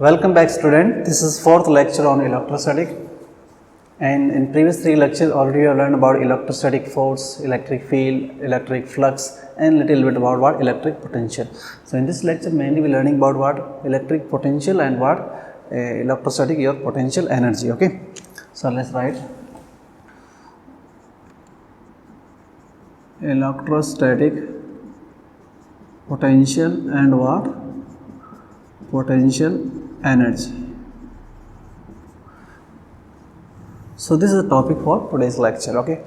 Welcome back student. This is fourth lecture on electrostatic, and in previous three lectures already you have learned about electrostatic force, electric field, electric flux and little bit about what electric potential. So in this lecture mainly we are learning about what electric potential and what electrostatic your potential energy. Okay, so let's write electrostatic potential and what potential energy. So this is the topic for today's lecture. Okay.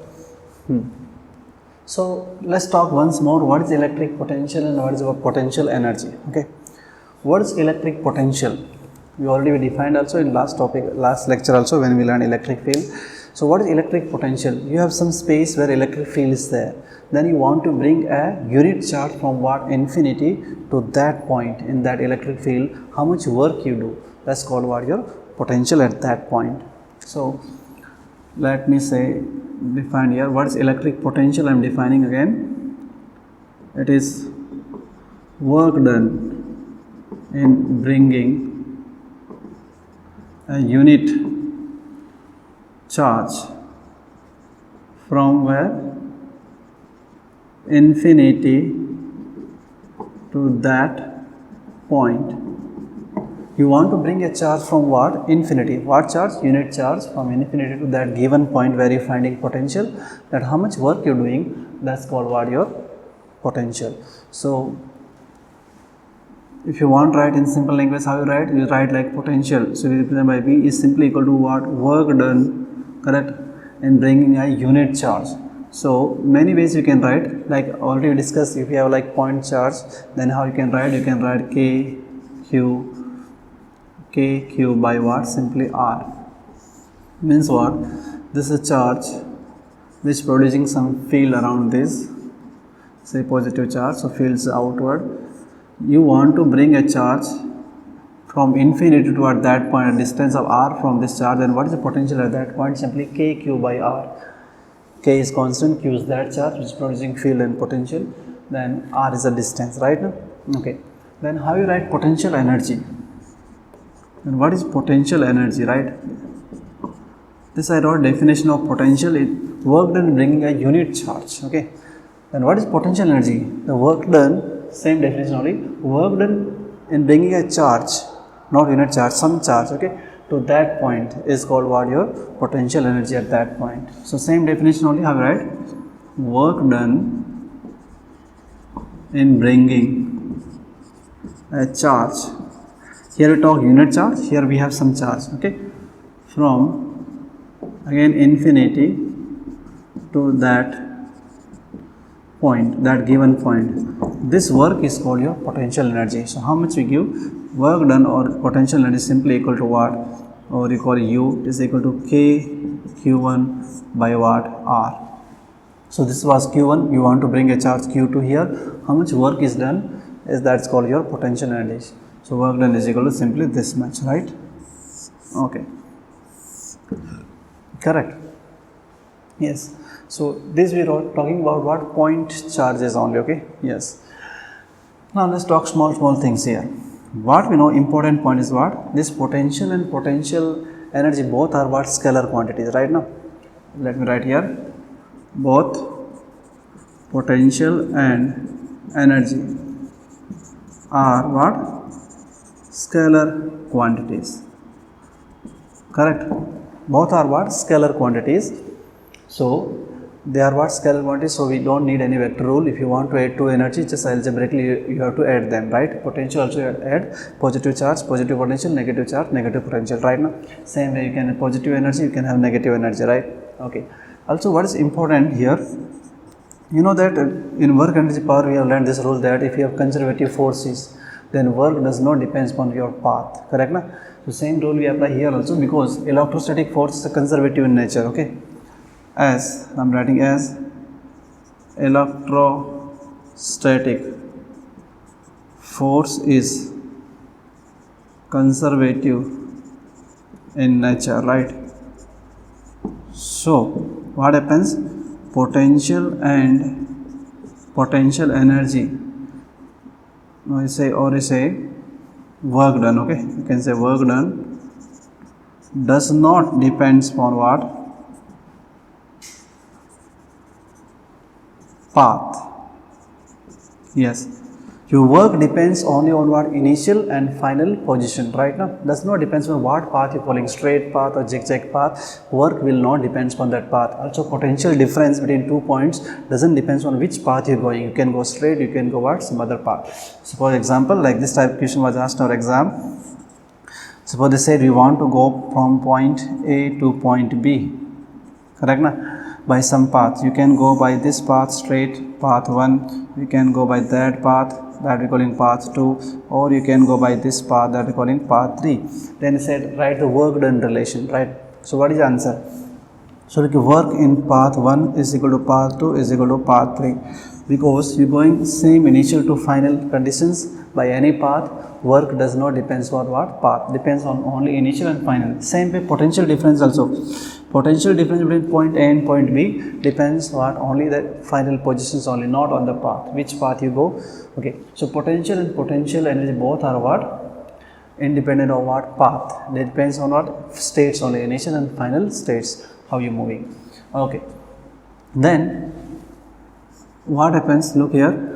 So let's talk once more what is electric potential and what is our potential energy. Okay. What is electric potential? We already defined also in last lecture also when we learned electric field. So what is electric potential? You have some space where electric field is there. Then you want to bring a unit charge from what infinity to that point in that electric field. How much work you do? That's called what your potential at that point. So let me say define here what is electric potential. I am defining again. It is work done in bringing a unit charge from where infinity to that point. You want to bring a charge from what? Infinity. What charge? Unit charge from infinity to that given point where you are finding potential. That how much work you are doing, that's called what your potential. So if you want to write in simple language, how you write? You write like potential. So we represent by V is simply equal to what? Work done, correct, in bringing a unit charge. So many ways you can write, like already we discussed. If you have like point charge, then how you can write? You can write Q by what? Simply R. Means what? This is a charge which producing some field around this, say positive charge, so fields outward. You want to bring a charge from infinity to at that point, a distance of R from this charge, then what is the potential at that point? Simply Q by R. K is constant, Q is that charge which is producing field and potential, then R is the distance, right now? Okay. Then how you write potential energy? And what is potential energy, right? This I wrote definition of potential. It work done bringing a unit charge. Okay. Then what is potential energy? The work done, same definition only. Work done in bringing a charge, not unit charge, some charge. Okay. To that point is called what? Your potential energy at that point. So same definition only, have right? Work done in bringing a charge. Here we talk unit charge, here we have some charge, okay, from again infinity to that point, that given point. This work is called your potential energy. So how much we give? Work done or potential energy is simply equal to what? Or you call U is equal to Q1 by what? R. So this was Q1, you want to bring a charge Q2 here. How much work is done? Is that's called your potential energy. So work done is equal to simply this much, right? Okay. Correct. Yes. So this we are talking about what? Point charges only, okay? Yes. Now let's talk small things here. What we know important point is what? This potential and potential energy both are what? Scalar quantities, right now? Let me write here. Both potential and energy are what? Scalar quantities. Correct? Both are what? Scalar quantities. So they are what? Scalar quantities. So we don't need any vector rule. If you want to add two energy, just algebraically you have to add them, right? Potential also add positive charge, positive potential, negative charge, negative potential, right now? Same way you can have positive energy, you can have negative energy, right? Okay. Also what is important here? You know that in work energy power we have learned this rule that if you have conservative forces, then work does not depend upon your path, correct na? So same rule we apply here also, because electrostatic force is conservative in nature, okay? As I am writing as electrostatic force is conservative in nature, right? So what happens? Potential and potential energy, or say work done. Okay, you can say work done does not depends upon what? Path. Yes, your work depends only on what? Initial and final position. Right now, does not depends on what path you're following, straight path or zigzag path. Work will not depends on that path. Also, potential difference between 2 points doesn't depends on which path you're going. You can go straight, you can go what? Some other path. So, for example, like this type of question was asked in our exam. Suppose they said we want to go from point A to point B. Correct na? By some path. You can go by this path straight, path 1. You can go by that path, that we calling path 2, or you can go by this path, that we calling path 3. Then said write the work done relation, right? So what is the answer? So like work in path 1 is equal to path 2 is equal to path 3, because you are going same initial to final conditions by any path. Work does not depends on what path, depends on only initial and final. Same way potential difference also. Potential difference between point A and point B depends what only the final positions only, not on the path, which path you go. Okay, so potential and potential energy both are what? Independent of what path. It depends on what states only, initial and final states, how you moving. Okay, then what happens? Look here.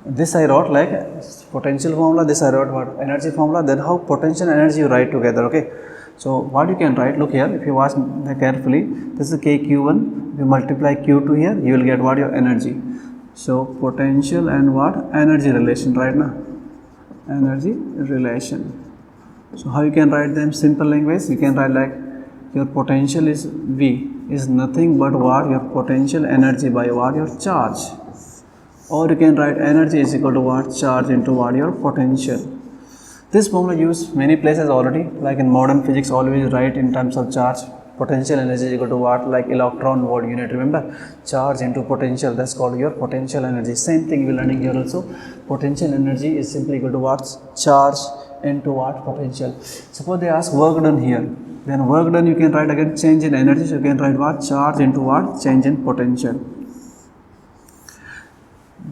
This I wrote like potential formula, this I wrote what? Energy formula, then how potential energy you write together. Okay, so what you can write, look here, if you watch carefully, this is KQ1, you multiply Q2 here, you will get what? Your energy. So potential and what? Energy relation, right now, energy relation. So how you can write them? Simple language, you can write like your potential is V is nothing but what? Your potential energy by what? Your charge. Or you can write energy is equal to what? Charge into what? Your potential. This formula used many places already, like in modern physics always write in terms of charge. Potential energy is equal to what? Like electron volt unit, remember? Charge into potential, that's called your potential energy. Same thing we are learning here also. Potential energy is simply equal to what? Charge into what? Potential. Suppose they ask work done here, then work done you can write again change in energy, so you can write what? Charge into what? Change in potential.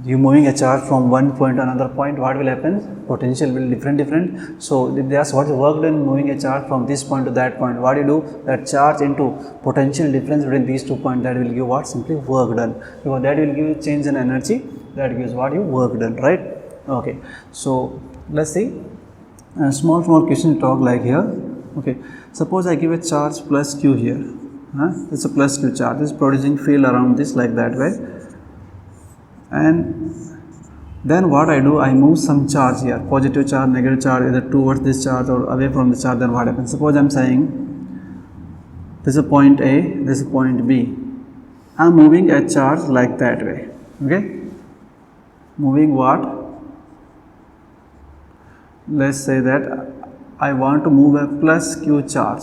You moving a charge from one point to another point, what will happen? Potential will different. So if they ask what is work done moving a charge from this point to that point, what do you do? That charge into potential difference between these 2 points, that will give what? Simply work done, because that will give change in energy, that gives what? You work done, right? Okay, so let's see a small question to talk like here. Okay, suppose I give a charge plus Q here, it's a plus Q charge, is producing field around this like that way, and then what I do, I move some charge here, positive charge, negative charge, either towards this charge or away from the charge. Then what happens? Suppose I am saying this is a point A, this is point B. I am moving a charge like that way. Okay, moving what? Let's say that I want to move a plus Q charge.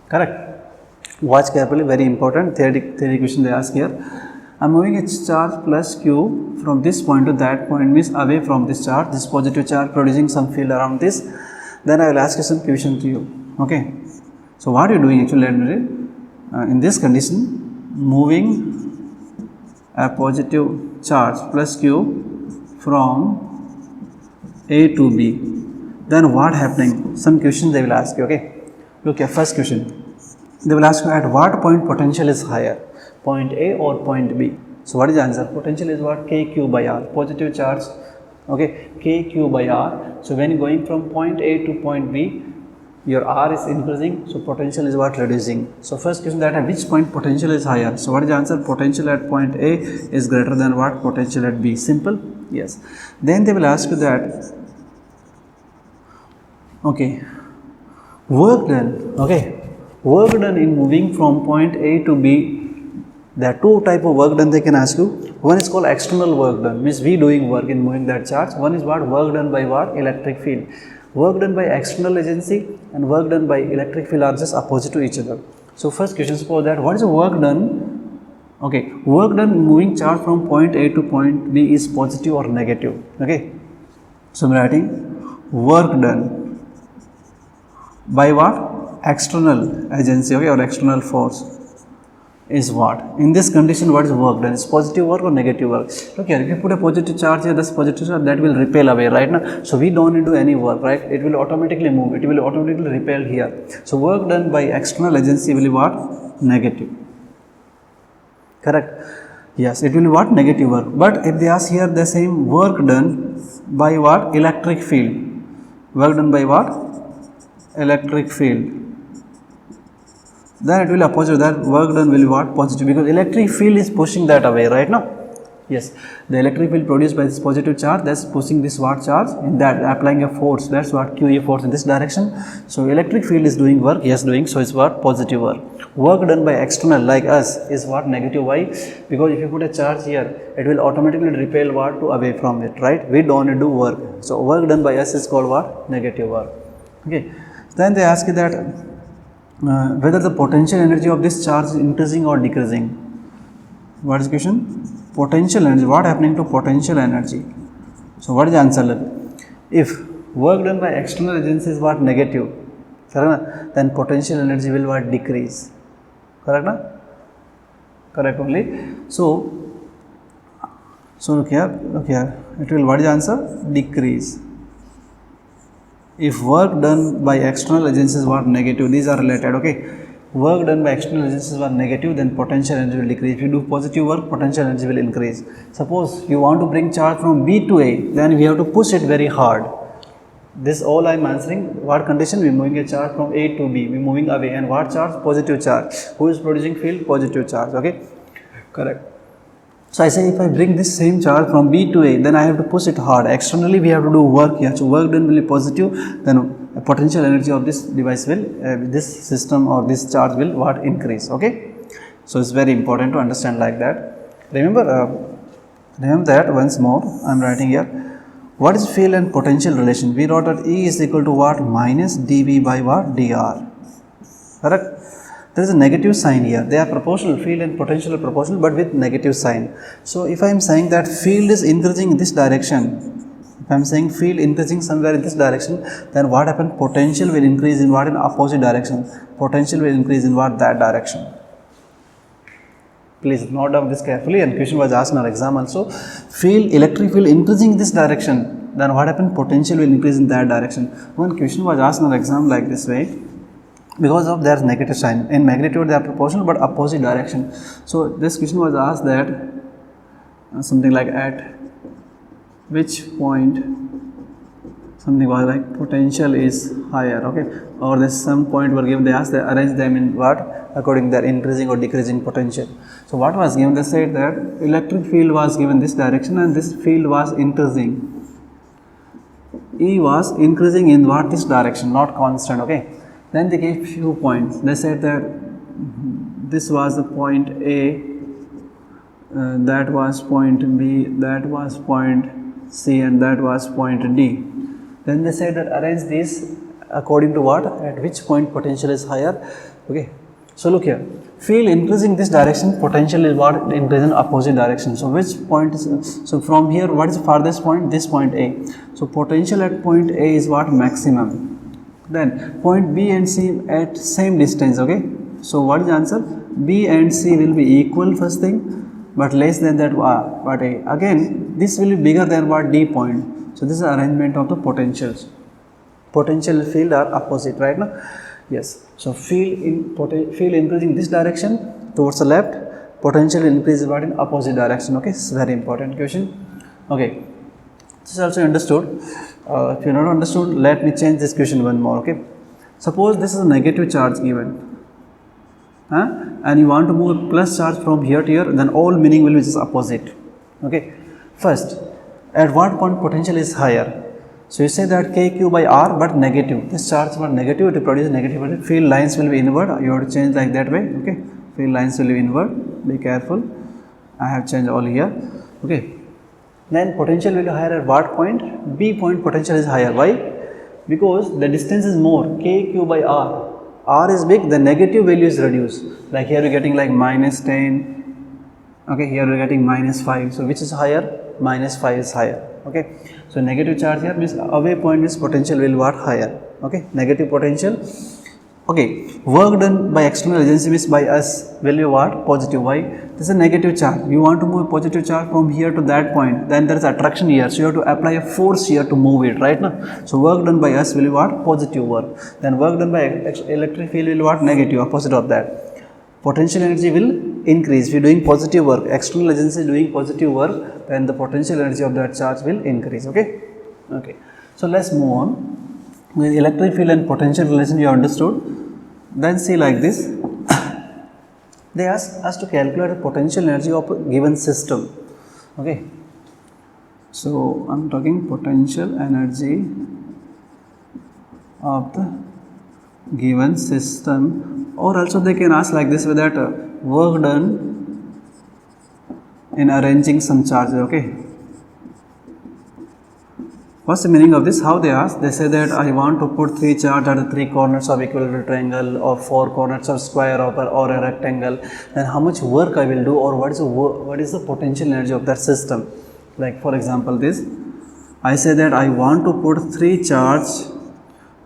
Correct? Watch carefully, very important theory question they ask here. I am moving a charge plus Q from this point to that point, means away from this charge, this positive charge producing some field around this. Then I will ask you some question to you. Okay, so what are you doing actually? Let me read. In this condition, moving a positive charge plus Q from A to B, then what happening? Some question they will ask you. Okay, look here, first question they will ask you at what point potential is higher, point A or point B. So what is the answer? Potential is what? KQ by R, positive charge. Okay, KQ by R. So when going from point A to point B, your R is increasing, so potential is what? Reducing. So first question, that at which point potential is higher. So what is the answer? Potential at point A is greater than what? Potential at B. Simple? Yes. Then they will ask you that, okay, work done. Okay, work done in moving from point A to B. There are two type of work done they can ask you. One is called external work done, means we doing work in moving that charge. One is what? Work done by what? Electric field. Work done by external agency and work done by electric field are just opposite to each other. So first question, suppose that what is the work done? Okay, work done moving charge from point A to point B is positive or negative. Okay, so I am writing work done by what? External agency, okay, or external force. is what? In this condition, what is work done? Is positive work or negative work? Look here, if you put a positive charge here, this positive charge, that will repel away, right now. So we don't need to do any work, right? It will automatically move, it will automatically repel here. So work done by external agency will be what? Negative. Correct? Yes, it will be what? Negative work. But if they ask here the same work done by what? Electric field. Work done by what? Electric field. Then it will opposite, that work done will be what? Positive, because electric field is pushing that away, right now. Yes, the electric field produced by this positive charge, that's pushing this what charge in that, applying a force, that's what QE force in this direction. So electric field is doing work, yes doing, so it's what? Positive work. Work done by external like us is what? Negative. Why? Because if you put a charge here, it will automatically repel what? To away from it, right? We don't need to do work. So work done by us is called what? Negative work. Okay. Then they ask you that whether the potential energy of this charge is increasing or decreasing. What is the question? Potential energy. What happening to potential energy? So what is the answer? If work done by external agency is what? Negative, correct? Then potential energy will what? Decrease. Correct? Na? Correct only. So look here, it will, what is the answer? Decrease. If work done by external agencies were negative, these are related, okay. Work done by external agencies were negative, then potential energy will decrease. If you do positive work, potential energy will increase. Suppose you want to bring charge from B to A, then we have to push it very hard. This all I am answering, what condition? We are moving a charge from A to B, we are moving away, and what charge? Positive charge. Who is producing field? Positive charge, okay. Correct. So I say if I bring this same charge from B to A, then I have to push it hard. Externally we have to do work here. So work done will be positive, then potential energy of this device will, this system or this charge will what? Increase, okay. So it's very important to understand like that. Remember that once more, I am writing here. What is field and potential relation? We wrote that E is equal to what? Minus dV by what? dr. Correct? There is a negative sign here. They are proportional, field and potential are proportional, but with negative sign. So if I am saying that field is increasing in this direction, if I am saying field increasing somewhere in this direction, then what happens? Potential will increase in what? In opposite direction. Potential will increase in what? That direction. Please note down this carefully, and question was asked in our exam also. Field, electric field increasing in this direction, then what happens? Potential will increase in that direction. One question was asked in our exam like this way. Because of their negative sign, in magnitude they are proportional but opposite direction. So this question was asked that something like at which point something was like potential is higher, okay, or there's some point were given, they asked, they arrange them in what? According to their increasing or decreasing potential. So what was given? They said that electric field was given this direction and this field was increasing. E was increasing in what? This direction, not constant, okay. Then they gave few points. They said that this was the point A, that was point B, that was point C, and that was point D. Then they said that arrange this according to what? At which point potential is higher, okay. So look here, field increasing this direction, potential is what? Increase in opposite direction. So which point is, so from here what is the farthest point? This point A. So potential at point A is what? Maximum. Then point B and C at same distance, okay. So what is the answer? B and C will be equal first thing, but less than that what A. Again this will be bigger than what? D point. So this is arrangement of the potentials. Potential field are opposite, right now. Yes. So field increasing this direction towards the left, potential increase what? In opposite direction, okay. It's very important question, okay. This is also understood. If you not understood, let me change this question one more, okay. Suppose this is a negative charge given, and you want to move a plus charge from here to here, then all meaning will be just opposite, okay. First, at what point potential is higher? So you say that KQ by R, but negative. This charge was negative, to produce negative, field lines will be inward. You have to change like that way, okay. Field lines will be inward. Be careful. I have changed all here, okay. Then potential will be higher at what point? B point potential is higher. Why? Because the distance is more, KQ by R. R is big, the negative value is reduced. Like here you are getting like minus 10, okay, here you are getting minus 5. So which is higher? Minus 5 is higher, okay. So negative charge here means away point means potential will what? Higher, okay. Negative potential Okay, work done by external agency means by us will be what? Positive. Why? This is a negative charge. You want to move a positive charge from here to that point, then there is attraction here, so you have to apply a force here to move it, right now. So work done by us will be what? Positive work. Then work done by electric field will be what? Negative, opposite of that. Potential energy will increase. If you are doing positive work, external agency is doing positive work, then the potential energy of that charge will increase. Okay. So let's move on. With electric field and potential relation you understood. Then see like this. They ask us to calculate the potential energy of a given system. Okay. So I'm talking potential energy of the given system, or also they can ask like this, with that work done in arranging some charges. Okay. What's the meaning of this? How they ask? They say that I want to put 3 charges at the 3 corners of equilateral triangle, or 4 corners of square, or a rectangle. Then how much work I will do, or what is the potential energy of that system? Like for example, this I say that I want to put 3 charges.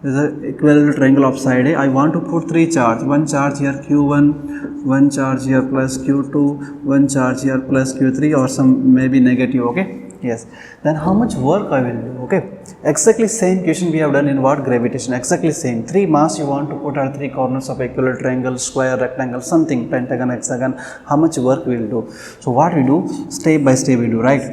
This is an equilateral triangle of side A. I want to put 3 charges. One charge here Q1, one charge here plus Q2, one charge here plus Q3, or some maybe negative. Okay. Yes. Then how much work I will do? Okay. Exactly same question we have done in what? Gravitation. Exactly same. 3 mass you want to put at 3 corners of equilateral triangle, square, rectangle, something, pentagon, hexagon. How much work we will do? So what we do? Step by step we do, right?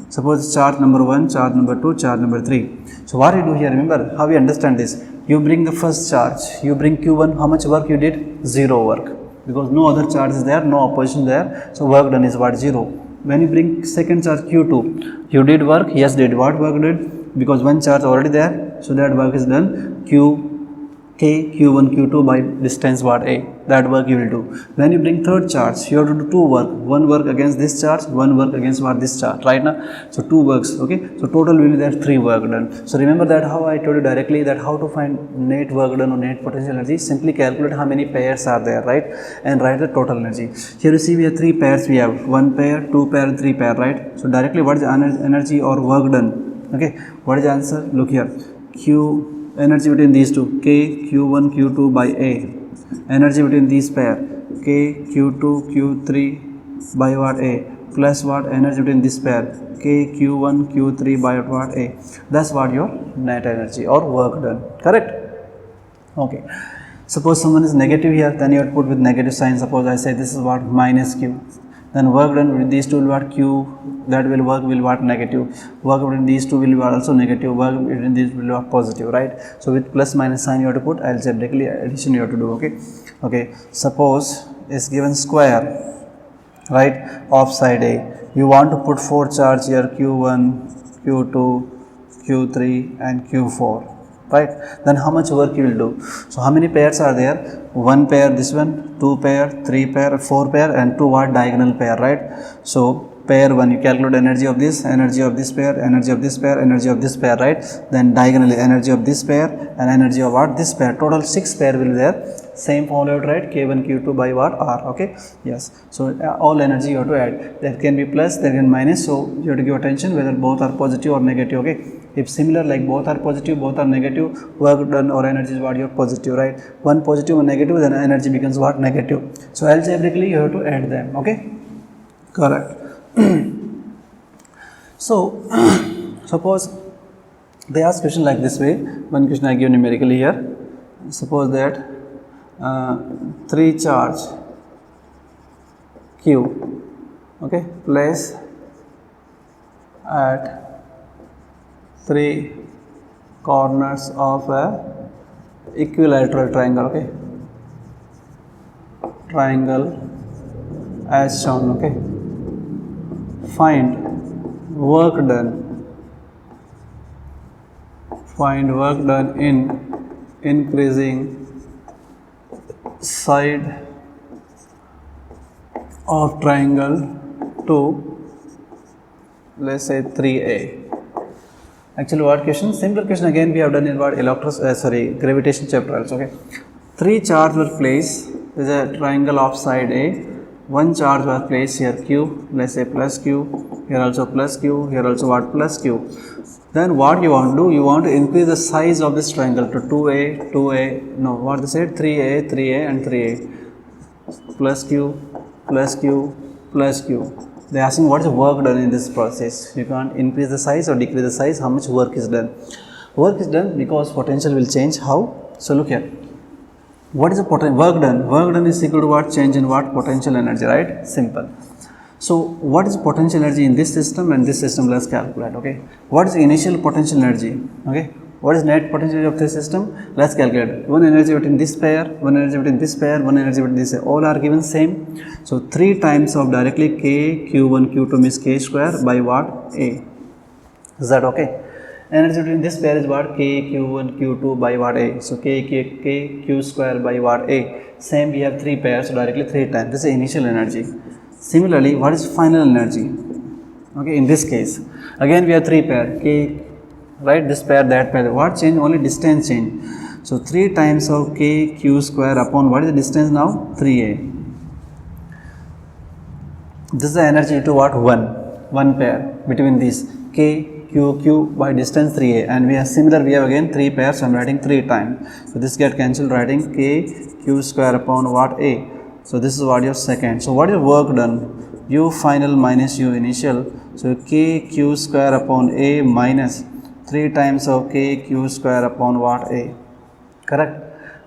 Suppose charge number 1, charge number 2, charge number 3. So what you do here? Remember how we understand this. You bring the first charge. You bring Q1. How much work you did? 0 work. Because no other charge is there, no opposition there. So work done is what? 0. When you bring second charge Q2, you did work? Yes, did. What work did? Because one charge already there, so that work is done. Q1, Q2 by distance what? A. That work you will do. When you bring third charge, you have to do 2 work. One work against this charge, one work against what? This charge, right now. So 2 works. Okay. So total will be there 3 work done. So remember that how I told you directly that how to find net work done or net potential energy. Simply calculate how many pairs are there, right? And write the total energy. Here you see we have 3 pairs. We have 1 pair, 2 pair, and 3 pair, right? So directly what is the energy or work done? Okay. What is the answer? Look here. Energy between these two, K, Q1, Q2 by A. Energy between these pair, K, Q2, Q3 by what? A. Plus what? Energy between this pair, K, Q1, Q3 by what? A. That's what your net energy or work done. Correct? Okay. Suppose someone is negative here, then you have to put with negative sign. Suppose I say this is what? Minus Q. Then work done with these two will what? Q, that will work will what? Negative. Work between these two will be also negative. Work between these will be what? Positive, right? So with plus minus sign you have to put algebraically addition you have to do. Okay. Suppose is given square, right, of side A. You want to put 4 charge here, Q1, Q2, Q3 and Q4. Right, then how much work you will do? So how many pairs are there? 1 pair, this one, 2 pair, 3 pair, 4 pair, and 2 what? Diagonal pair, right? So pair 1, you calculate energy of this pair, energy of this pair, energy of this pair, right? Then diagonally energy of this pair and energy of what? This pair. Total 6 pair will be there. Same formula, right? K1, Q2 by what? R. Okay. Yes. So all energy you have to add. There can be plus, there can be minus. So you have to give attention whether both are positive or negative. Okay. If similar, like both are positive, both are negative, work done or energy is what? Your positive, right? One positive and negative, then energy becomes what? Negative. So algebraically you have to add them. Okay. Correct. So suppose they ask question like this way. One question I give numerically here. Suppose that 3 charge Q, okay, place at 3 corners of a equilateral triangle. Okay, triangle as shown. Okay, find work done in increasing side of triangle to, let's say, 3A. Actually, what question? Similar question again we have done in what? Gravitation chapter also. Okay, 3 charge were placed. There is a triangle of side A. 1 charge was placed here Q, let's say plus Q, here also plus Q, here also what? Plus Q. Then what you want to do, you want to increase the size of this triangle to 2a, no, what they said, 3a, 3a and 3a, plus q, plus q, plus q. They are asking what is the work done in this process. You can't increase the size or decrease the size, how much work is done. Work is done because potential will change. How? So look here. What is the work done? Work done is equal to what? Change in what? Potential energy, right? Simple. So what is potential energy in this system and this system? Let's calculate. Okay. What is initial potential energy? Okay. What is net potential energy of this system? Let's calculate. One energy between this pair, one energy between this pair, one energy between this pair. All are given same. So 3 times of directly k q1 q2 means k square by what? A. Is that okay? Energy between this pair is what? K q1 q2 by what? A. So k q square by what? A. Same, we have 3 pairs, so directly 3 times. This is initial energy. Similarly, what is final energy? Okay, in this case, again we have 3 pair, k, right, this pair, that pair. What change? Only distance change. So 3 times of k q square upon what is the distance now? 3a. This is the energy to what? 1 pair between these k q by distance 3a, and we have similar, we have again 3 pairs, so I am writing 3 times. So this get cancelled, writing k q square upon what? A. So this is what your second. So what is your work done? U final minus U initial. So k q square upon A minus 3 times of k q square upon what? A. Correct?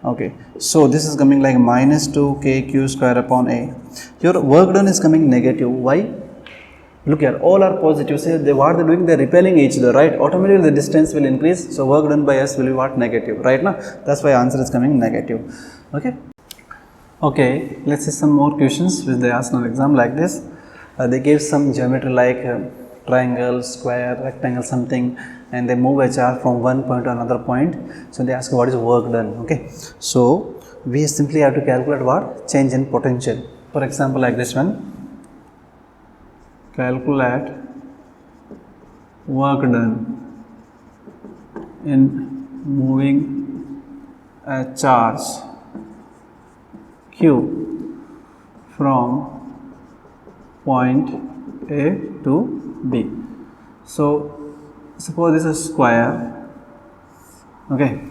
Okay. So this is coming like minus 2 k q square upon A. Your work done is coming negative. Why? Look here, all are positive. Say they what they are doing, they are repelling each other, right? Automatically the distance will increase. So work done by us will be what? Negative, right? Now that's why answer is coming negative. Okay. Okay, let's see some more questions which they asked in an exam like this. They gave some geometry like triangle, square, rectangle, something, and they move a charge from one point to another point. So they ask what is work done. Okay, so we simply have to calculate what? Change in potential. For example, like this one, calculate work done in moving a charge Q from point A to B. So suppose this is square, okay,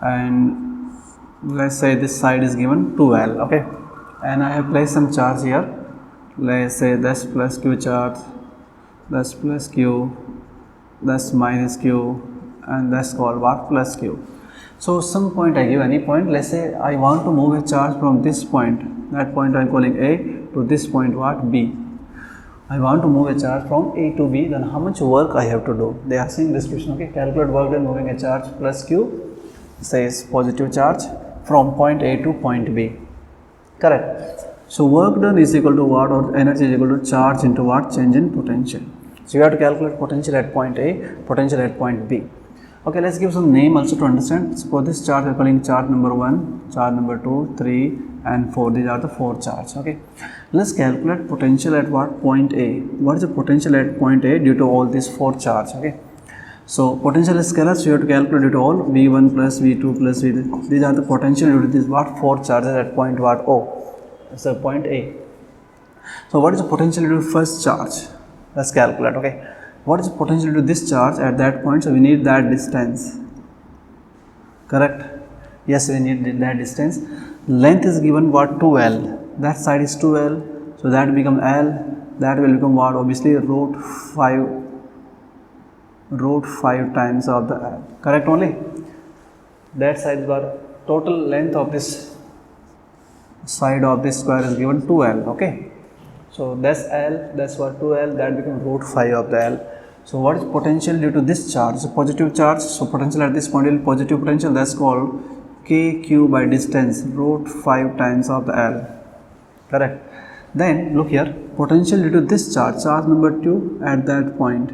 and let's say this side is given 2L, okay, and I have placed some charge here. Let's say this plus Q charge, this plus Q, this minus Q, and that's called what? Plus Q. So some point I give any point, let's say I want to move a charge from this point, that point I am calling A, to this point what? B. I want to move a charge from A to B, then how much work I have to do? They are saying this question, okay, calculate work done moving a charge plus Q, says positive charge from point A to point B. Correct. So work done is equal to what? Or energy is equal to charge into what? Change in potential. So you have to calculate potential at point A, potential at point B. Okay, let's give some name also to understand. For this charge, we are calling charge number 1, charge number 2, 3 and 4. These are the 4 charges. Okay, let's calculate potential at what? Point A. What is the potential at point A due to all these 4 charges? Okay, so potential is scalar, so you have to calculate due to all V1 plus V2 plus V3. These are the potential due to these what? 4 charges at point what? O. So point A. So what is the potential due to first charge? Let's calculate. Okay, what is the potential to this charge at that point? So we need that distance. Correct? Yes, we need that distance. Length is given what? 2L. That side is 2L. So that will become L. That will become what? Obviously root 5 times of the L. Correct only? That side is what? Total length of this side of this square is given 2L. Okay. So that's L, that's what 2L, that becomes root 5 of the L. So what is potential due to this charge? So positive charge, so potential at this point is positive potential, that's called KQ by distance, root 5 times of the L. Correct. Then look here, potential due to this charge, charge number 2 at that point.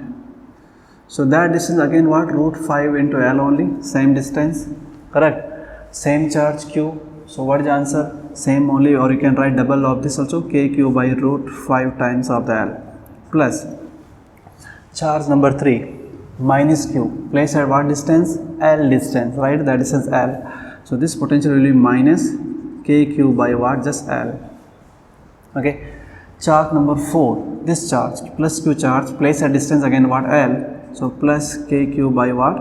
So that distance again what? Root 5 into L only, same distance. Correct. Same charge Q. So what is the answer? Same only, or you can write double of this also, KQ by root 5 times of the L, plus charge number 3 minus Q, place at what distance? L distance, right? That distance L. So this potential will be minus KQ by what? Just L. Okay. Charge number 4, this charge plus Q charge, place at distance again what? L, So plus kq by what?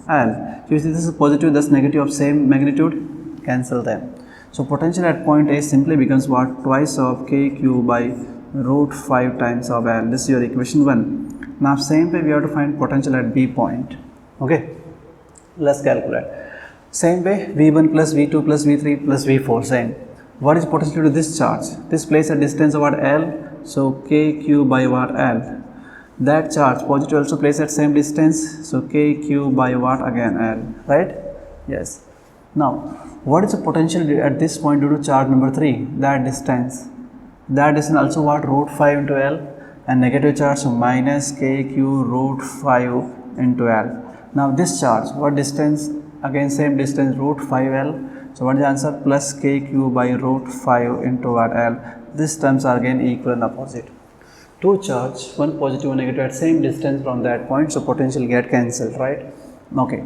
L. So you see this is positive, this negative of same magnitude, cancel them. So potential at point A simply becomes what? Twice of kq by root 5 times of L. This is your equation 1. Now same way we have to find potential at B point. Okay, let's calculate. Same way V1 plus V2 plus V3 plus V4 same. What is potential to this charge? This place a distance of what? L. So kq by what? L. That charge positive also place at same distance, so kq by what? Again L, right? Yes. Now what is the potential at this point due to charge number 3? That distance also what? Root 5 into L, and negative charge, so minus kq root 5 into L. Now this charge, what distance? Again same distance, root 5L. So what is the answer? Plus kq by root 5 into what? L. These terms are again equal and opposite. Two charge, one positive and negative at same distance from that point, so potential get cancelled, right? Okay.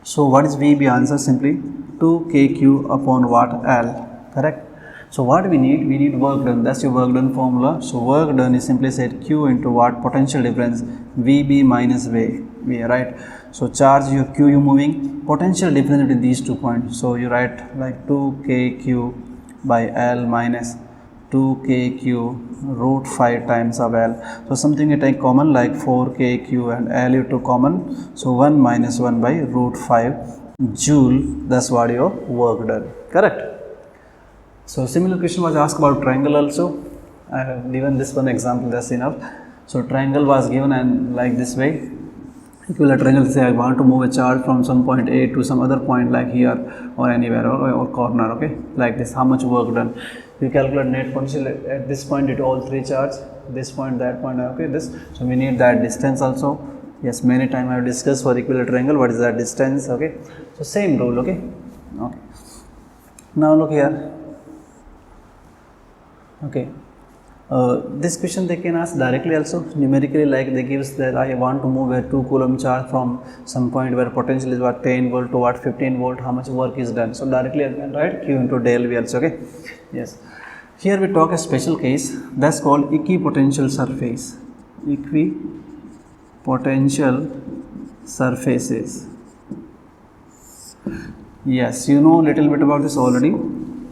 So what is VB answer? Simply 2kq upon what? L, correct? So what we need? We need work done. That's your work done formula. So work done is simply said Q into what? Potential difference VB minus V, right? So charge your Q you moving, potential difference between these 2 points. So you write like 2kq by L minus 2kq root 5 times of L. So something you take common like 4kq and L you took common. So 1 minus 1 by root 5 joule. That's what your work done. Correct? So similar question was asked about triangle also. I have given this one example, that's enough. So triangle was given and like this way. Equivalent triangle say I want to move a charge from some point A to some other point like here or anywhere or corner, okay, like this. How much work done? We calculate net potential at this point due to all 3 charge, this point, that point, okay, this. So we need that distance also. Yes, many time I have discussed for equivalent triangle what is that distance, okay. So same rule, okay. Okay. Now look here. Okay. This question they can ask directly also numerically, like they gives that I want to move a 2 coulomb charge from some point where potential is what 10 volt to what 15 volt, how much work is done. So directly I can write Q into del V also, okay. Yes. Here we talk a special case that's called equipotential surface. Equipotential surfaces. Yes, you know little bit about this already.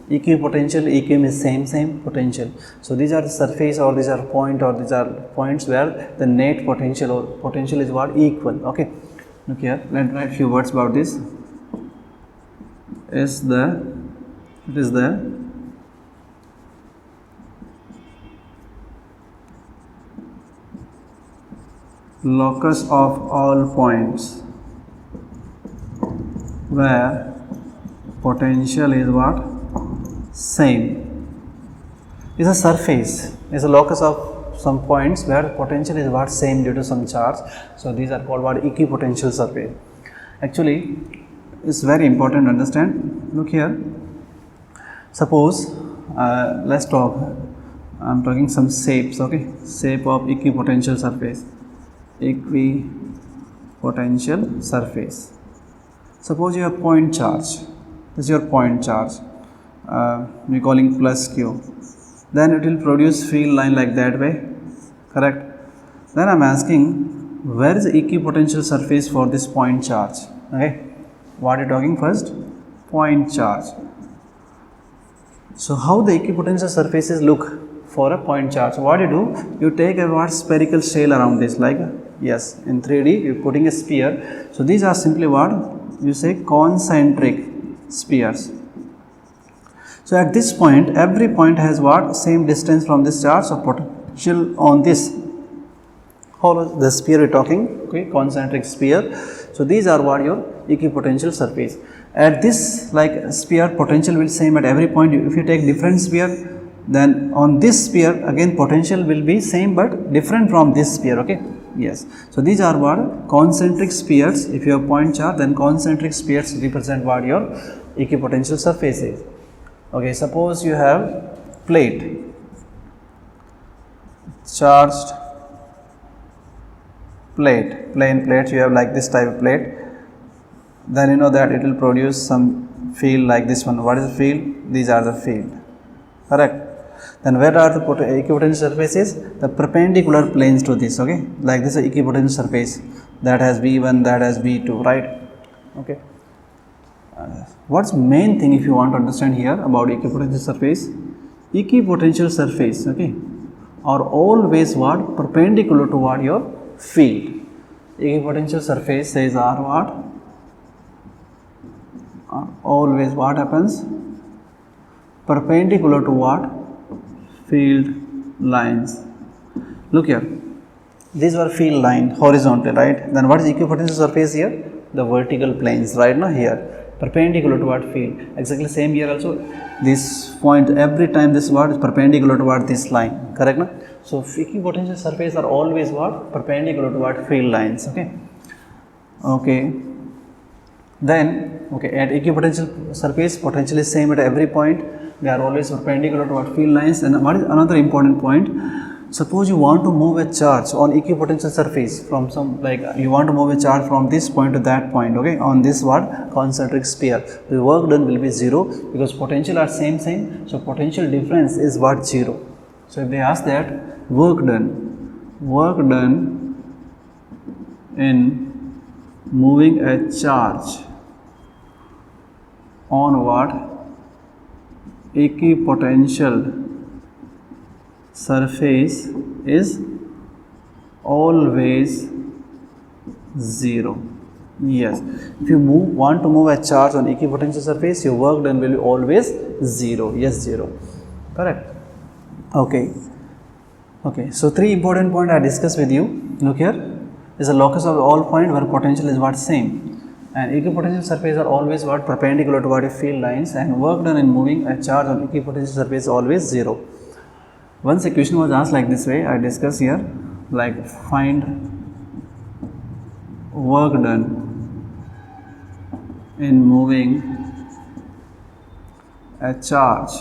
Equipotential, equi is same potential. So these are the surface or these are point or these are points where the net potential or potential is what? Equal. Okay. Look here, let's write few words about this. It is the locus of all points where potential is what? Same. Is a surface, is a locus of some points where potential is what? Same due to some charge. So these are called what? Equipotential surface. Actually it's very important to understand. Look here, suppose let's talk, I'm talking some shapes, okay, shape of equipotential surface. Equipotential surface. Suppose you have point charge, this is your point charge, we calling plus Q, then it will produce field line like that way, correct? Then I am asking where is the equipotential surface for this point charge, okay? What are you talking first? Point charge. So how the equipotential surfaces look for a point charge? What you do, you take a what? Spherical shell around this, like yes, in 3D you are putting a sphere. So these are simply what you say? Concentric spheres. So at this point, every point has what? Same distance from this charge, so potential on this whole the sphere we are talking, okay, concentric sphere. So these are what? Your equipotential surface. At this like sphere, potential will same at every point. If you take different sphere, then on this sphere again potential will be same but different from this sphere, okay. Yes. So these are what? Concentric spheres. If you have point charge, then concentric spheres represent what? Your equipotential surfaces. Okay, suppose you have plate, charged plate, plain plate, you have like this type of plate, then you know that it will produce some field like this one. What is the field? These are the field, correct? Then where are the equipotential surfaces? The perpendicular planes to this, okay, like this is equipotential surface that has V1, that has V2, right? Okay. What's main thing if you want to understand here about equipotential surface? Equipotential surface, okay, are always what? Perpendicular to what? Your field. Equipotential surface says are what? Are always what happens? Perpendicular to what? Field lines. Look here, these were field line horizontal, right? Then what is equipotential surface here? The vertical planes, right? Now here perpendicular to what? Field. Exactly same here also, this point every time this what is perpendicular to what? This line, correct? No? So equipotential surface are always what? Perpendicular to what? Field lines. Okay. Okay. Then okay, at equipotential surface potential is same at every point. They are always perpendicular to what? Field lines. And what is another important point? Suppose you want to move a charge on equipotential surface from some, like you want to move a charge from this point to that point, okay, on this what? Concentric sphere. The work done will be 0 because potential are same. So potential difference is what? 0. So if they ask that work done in moving a charge on what? Equipotential surface is always 0. Yes, if you want to move a charge on equipotential surface, your work done will be always 0. Yes, 0. Correct. Okay. Okay. So 3 important points I discussed with you. Look here, is a locus of all point where potential is what? Same. And equipotential surface are always what? Perpendicular to what? Field lines, and work done in moving a charge on equipotential surface is always 0. Once a question was asked like this way, I discuss here, like find work done in moving a charge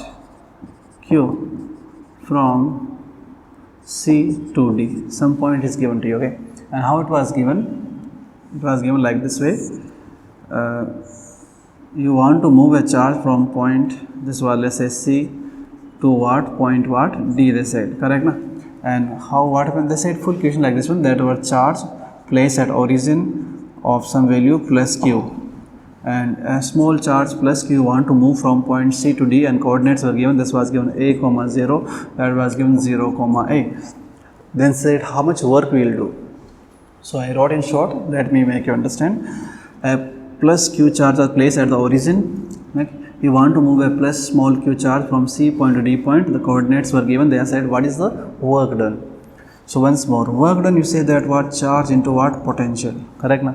Q from C to D. Some point is given to you, okay? And how it was given? It was given like this way. You want to move a charge from point, this was let's say C, to what? Point what? D, they said, correct? Na? And how, what happened? They said full question like this one, that our charge placed at origin of some value plus Q, and a small charge plus Q want to move from point C to D, and coordinates were given. This was given a comma 0, that was given 0 comma a. Then said how much work we will do. So I wrote in short, let me make you understand. A plus Q charge are placed at the origin, right? You want to move a plus small q charge from C point to D point. The coordinates were given. They are said what is the work done. So once more, work done, you say that what? Charge into what? Potential, correct na?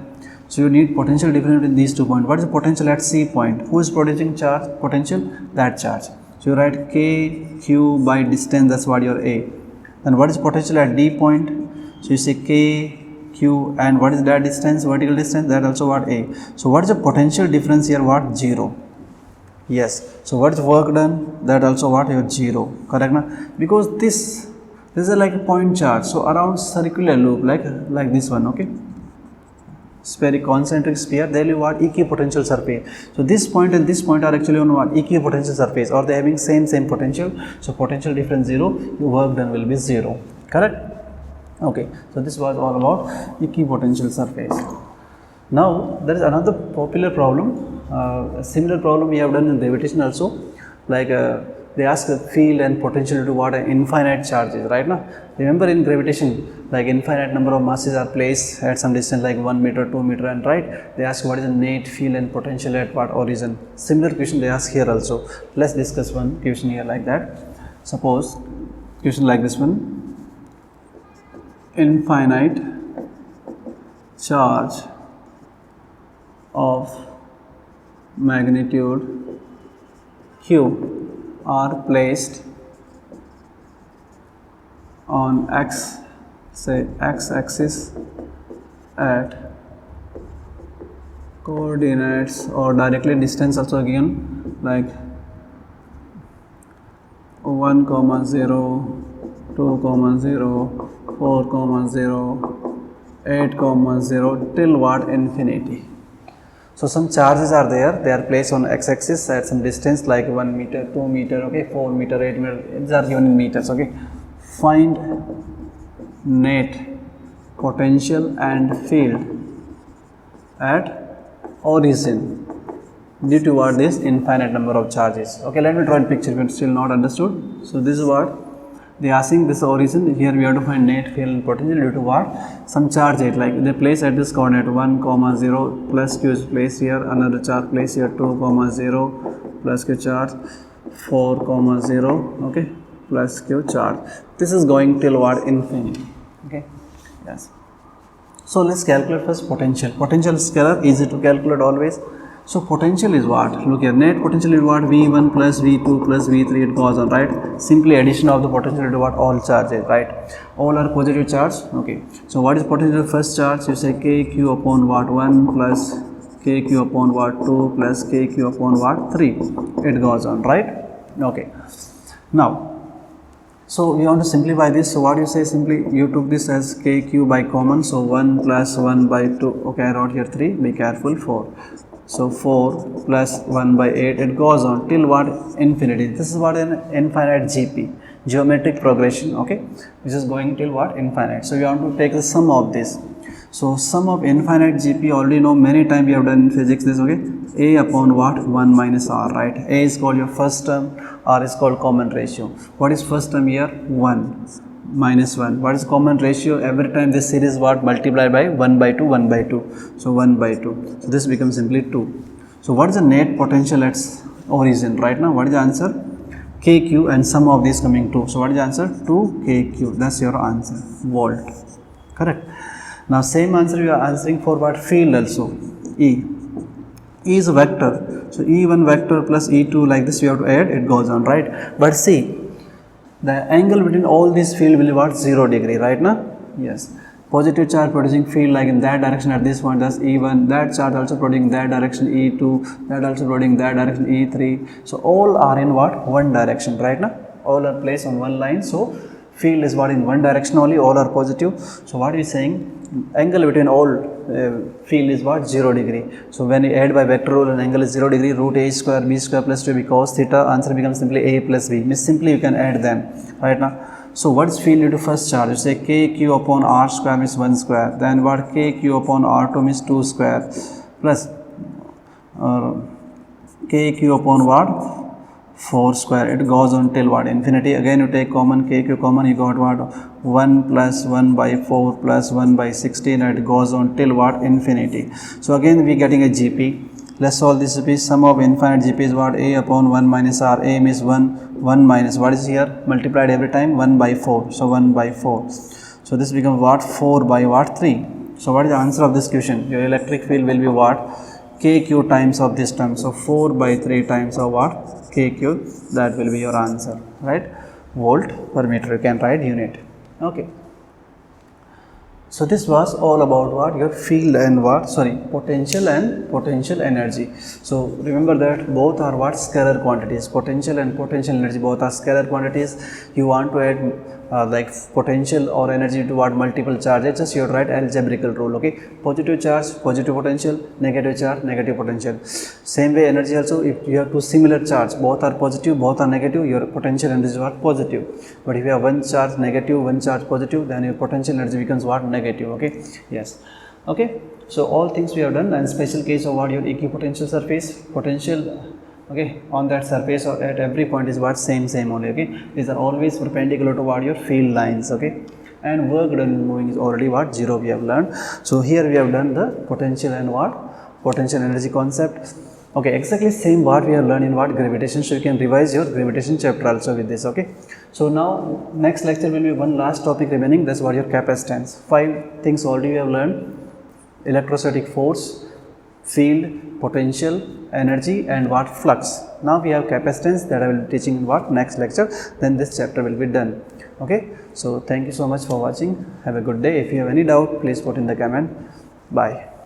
So you need potential difference between these 2 points. What is the potential at C point? Who is producing charge? Potential? That charge. So you write K Q by distance, that's what your A. Then what is potential at D point? So you say K Q, and what is that distance? Vertical distance, that also what? A. So what is the potential difference here? What? 0. Yes. So what is work done? That also what? Your 0, correct na? Because this is like a point charge, so around circular loop like this one, okay, spherical concentric sphere, there will be what? Equipotential surface. So this point and this point are actually on what? Equipotential surface, or they having same potential. So potential difference 0, your work done will be 0, correct? Okay, so this was all about equipotential surface. Now there is another popular problem, a similar problem we have done in gravitation also, like they ask the field and potential to what? Infinite charges, right now. Remember in gravitation, like infinite number of masses are placed at some distance like 1 meter, 2 meter, and right, they ask what is the net field and potential at what origin. Similar question they ask here also. Let's discuss one question here like that. Suppose question like this one, infinite charge of magnitude Q are placed on x, say x axis at coordinates or directly distance also again like 1, 0, 2, 0, 4, 0, 8, 0 till what? Infinity. So some charges are there, they are placed on x-axis at some distance like 1 meter, 2 meter, okay, 4 meter, 8 meter, these are given in meters, okay. Find net potential and field at origin due to what this infinite number of charges. Okay, let me draw a picture if you still not understood. So this is what they are asking, this origin. Here we have to find net field and potential due to what? Some charge it, like they place at this coordinate 1, 0 plus q is placed here, another charge placed here 2, 0 plus q charge, 4, 0, okay, plus q charge. This is going till what? Infinity. Okay, yes. So let's calculate first potential. Potential is scalar, easy to calculate always. So potential is what? Look here, net potential is what? V1 plus V2 plus V3, it goes on, right? Simply addition of the potential to what? All charges, right? All are positive charge, okay. So what is potential? First charge, you say kq upon what? 1 plus kq upon what? 2 plus kq upon what? 3. It goes on, right? Okay. Now, so we want to simplify this. So what you say, simply you took this as kq by common. So 1 plus 1 by 2. Okay, I wrote here 3. Be careful, 4. So 4 plus 1 by 8, it goes on till what? Infinity. This is what an infinite GP, geometric progression, okay, which is going till what? Infinite. So we want to take the sum of this. So sum of infinite GP, already know, many times we have done in physics this, okay, A upon what? 1 minus R, right? A is called your first term, R is called common ratio. What is first term here? 1 minus 1. What is common ratio? Every time this series what? Multiply by 1 by 2, 1 by 2. So 1 by 2. So this becomes simply 2. So what is the net potential at origin right now? What is the answer? KQ, and sum of these coming 2. So what is the answer? 2 KQ. That's your answer. Volt. Correct. Now same answer you are answering for what? Field also. E. E is a vector. So E1 vector plus E2, like this you have to add, it goes on, right? But see, the angle between all these field will be what? 0 degree, right now? Yes. Positive charge producing field like in that direction at this point, that's E1, that charge also producing that direction E2, that also producing that direction E3. So all are in what? One direction, right now? All are placed on one line. So field is what? In one direction only, all are positive. So what is saying? Angle between all field is what? 0 degree. So when you add by vector rule, an angle is 0 degree, root a square b square plus 2b cos theta, answer becomes simply a plus b. Means simply you can add them, right now. So what is field due to first charge? You say kq upon r square means 1 square. Then what? Kq upon r2 means 2 square plus kq upon what? 4 square. It goes on till what? Infinity. Again you take common, kq common, you got what? 1 plus 1 by 4 plus 1 by 16, and it goes on till what? Infinity. So again we getting a GP. Let's solve this GP. Sum of infinite GP is what? A upon 1 minus R. A means 1 minus, what is here? Multiplied every time, 1 by 4. So 1 by 4. So this becomes what? 4 by what? 3. So what is the answer of this question? Your electric field will be what? KQ times of this term. So 4 by 3 times of what? KQ. That will be your answer, right? Volt per meter, you can write unit. Okay. So this was all about what? Your field and what? Sorry, potential and potential energy. So remember that both are what? Scalar quantities. Potential and potential energy both are scalar quantities. You want to add like potential or energy to what? Multiple charges, just you write algebraical rule, okay? Positive charge, positive potential, negative charge, negative potential. Same way energy also, if you have two similar charge, both are positive, both are negative, your potential energy is what? Positive. But if you have one charge negative, one charge positive, then your potential energy becomes what? Negative, okay? Yes. Okay. So all things we have done, and special case of what? Your equipotential surface, potential, okay, on that surface or at every point is what? Same only, okay? These are always perpendicular to what? Your field lines, okay? And work done in moving is already what? 0 we have learned. So here we have done the potential and what? Potential energy concept. Okay, exactly same what we have learned in what? Gravitation. So you can revise your gravitation chapter also with this, okay? So now next lecture will be one last topic remaining, that's what? Your capacitance. 5 things already we have learned: electrostatic force, field, potential, energy, and what? Flux. Now we have capacitance, that I will be teaching in what? Next lecture. Then this chapter will be done. Okay. So thank you so much for watching. Have a good day. If you have any doubt, please put in the comment. Bye.